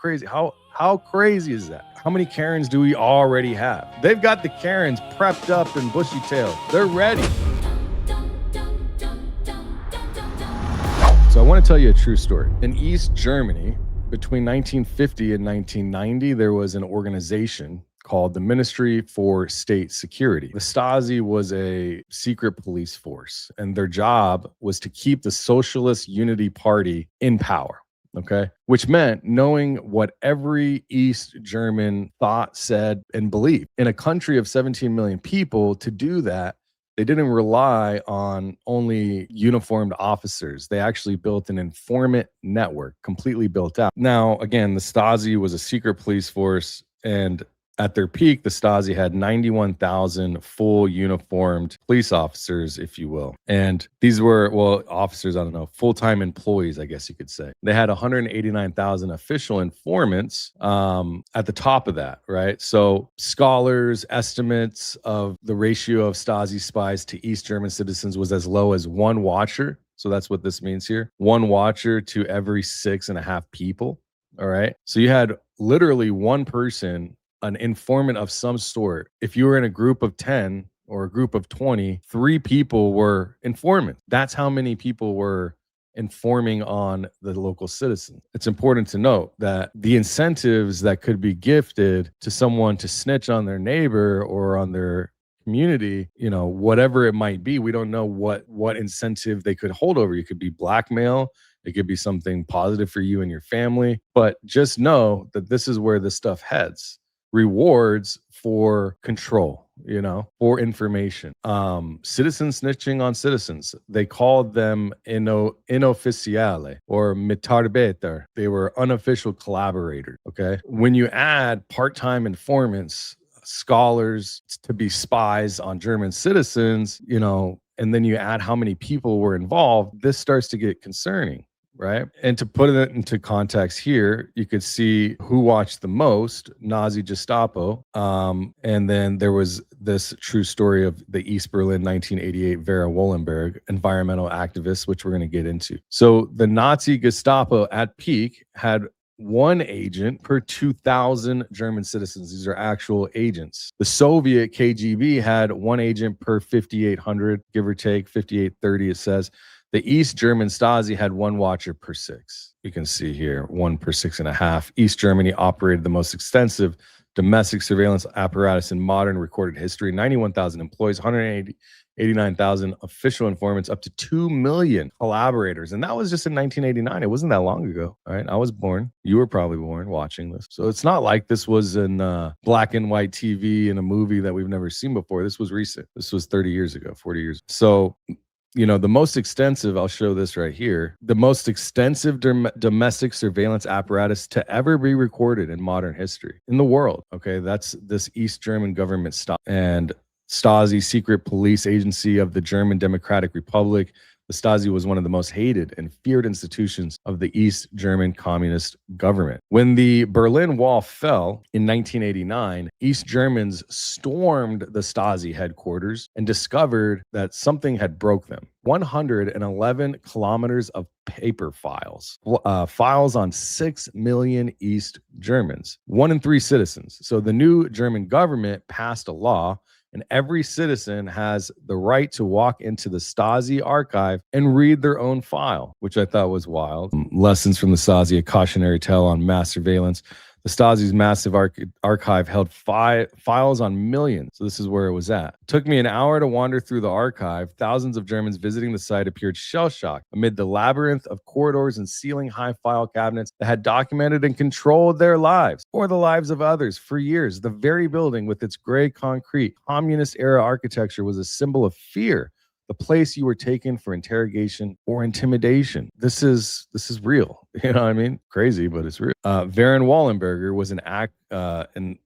crazy. How crazy is that? How many Karens do we already have? They've got the Karens prepped up and bushy-tailed. They're ready. So I want to tell you a true story. In East Germany, between 1950 and 1990, there was an organization called the Ministry for State Security. The Stasi was a secret police force, and their job was to keep the Socialist Unity Party in power. Okay. Which meant knowing what every East German thought, said, and believed. In a country of 17 million people, to do that, they didn't rely on only uniformed officers. They actually built an informant network, completely built out. Now, again, the Stasi was a secret police force, and at their peak, the Stasi had 91,000 full uniformed police officers, if you will. And these were, well, officers, I don't know, full-time employees, I guess you could say. They had 189,000 official informants at the top of that, right? So scholars' estimates of the ratio of Stasi spies to East German citizens was as low as one watcher. So that's what this means here. One watcher to every 6.5 people, all right? So you had literally one person, an informant of some sort. If you were in a group of 10 or a group of 20, 3 people were informants. That's how many people were informing on the local citizen. It's important to note that the incentives that could be gifted to someone to snitch on their neighbor or on their community, you know, whatever it might be, we don't know what incentive they could hold over. It could be blackmail. It could be something positive for you and your family. But just know that this is where this stuff heads. Rewards for control, you know, for information. Citizen snitching on citizens. They called them inofficiale or mitarbeiter. They were unofficial collaborators, okay? When you add part-time informants, scholars to be spies on German citizens, you know, and then you add how many people were involved, this starts to get concerning. Right. And to put it into context here, you could see who watched the most, Nazi Gestapo. And then there was this true story of the East Berlin 1988 Vera Wollenberg, environmental activist, which we're going to get into. So the Nazi Gestapo at peak had one agent per 2,000 German citizens. These are actual agents. The Soviet KGB had one agent per 5,800, give or take, 5,830 it says. The East German Stasi had one watcher per 6. You can see here, 1 per 6.5. East Germany operated the most extensive domestic surveillance apparatus in modern recorded history. 91,000 employees, 189,000 official informants, up to 2 million collaborators. And that was just in 1989. It wasn't that long ago, right? I was born. You were probably born watching this. So it's not like this was in black and white TV in a movie that we've never seen before. This was recent. This was 30 years ago, 40 years. So, you know, the most extensive, I'll show this right here, the most extensive domestic surveillance apparatus to ever be recorded in modern history in the world. Okay, that's this East German government Stasi and Stasi, secret police agency of the German Democratic Republic. The Stasi was one of the most hated and feared institutions of the East German communist government. When the Berlin Wall fell in 1989, East Germans stormed the Stasi headquarters and discovered that something had broke them. 111 kilometers of paper files, files on 6 million East Germans, 1 in 3 citizens. So the new German government passed a law, and every citizen has the right to walk into the Stasi archive and read their own file, which I thought was wild. Lessons from the Stasi, a cautionary tale on mass surveillance. The Stasi's massive archive held files on millions. So this is where it was at. It took me an hour to wander through the archive. Thousands of Germans visiting the site appeared shell-shocked amid the labyrinth of corridors and ceiling-high file cabinets that had documented and controlled their lives or the lives of others for years. The very building with its gray concrete communist-era architecture was a symbol of fear. The place you were taken for interrogation or intimidation. This is real. You know what I mean? Crazy, but it's real. Vera Wollenberger was an activist and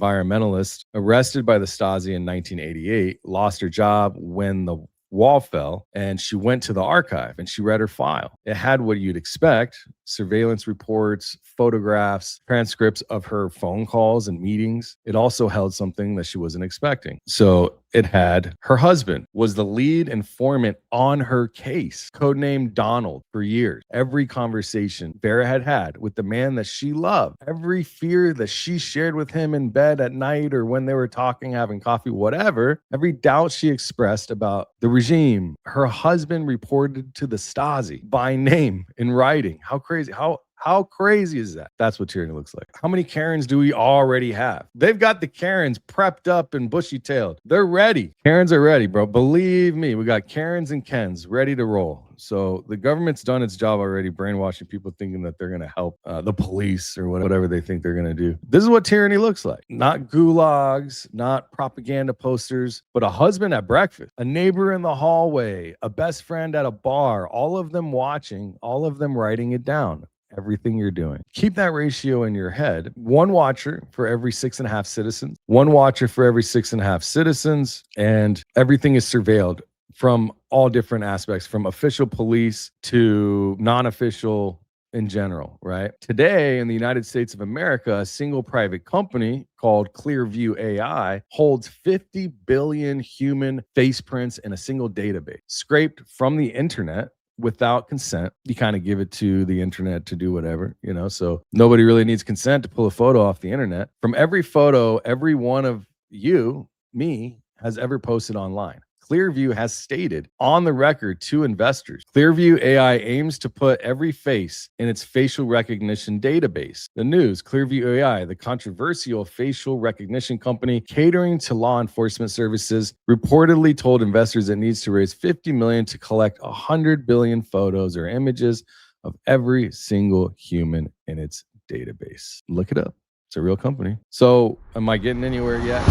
environmentalist arrested by the Stasi in 1988, lost her job when the wall fell, and she went to the archive and she read her file. It had what you'd expect, surveillance reports, photographs, transcripts of her phone calls and meetings. It also held something that she wasn't expecting. So it had her husband was the lead informant on her case, codenamed Donald for years. Every conversation Vera had with the man that she loved, every fear that she shared with him in bed at night or when they were talking, having coffee, whatever, every doubt she expressed about the regime, her husband reported to the Stasi by name in writing. How crazy. How crazy is that? That's what tyranny looks like. How many Karens do we already have? They've got the Karens prepped up and bushy-tailed. They're ready. Karens are ready, bro. Believe me, we got Karens and Kens ready to roll. So the government's done its job already, brainwashing people thinking that they're going to help the police or whatever they think they're going to do. This is what tyranny looks like. Not gulags, not propaganda posters, but a husband at breakfast, a neighbor in the hallway, a best friend at a bar, all of them watching, all of them writing it down. Everything you're doing. Keep that ratio in your head. One watcher for every 6.5 citizens, one watcher for every 6.5 citizens, and everything is surveilled from all different aspects, from official police to non-official in general, right? Today in the United States of America, a single private company called Clearview AI holds 50 billion human face prints in a single database, scraped from the internet without consent. You kind of give it to the internet to do whatever, so nobody really needs consent to pull a photo off the internet. From every photo, every one of you, me, has ever posted online. Clearview has stated on the record to investors, Clearview AI aims to put every face in its facial recognition database. The news, Clearview AI, the controversial facial recognition company catering to law enforcement services, reportedly told investors it needs to raise $50 million to collect 100 billion photos or images of every single human in its database. Look it up. It's a real company. So am I getting anywhere yet?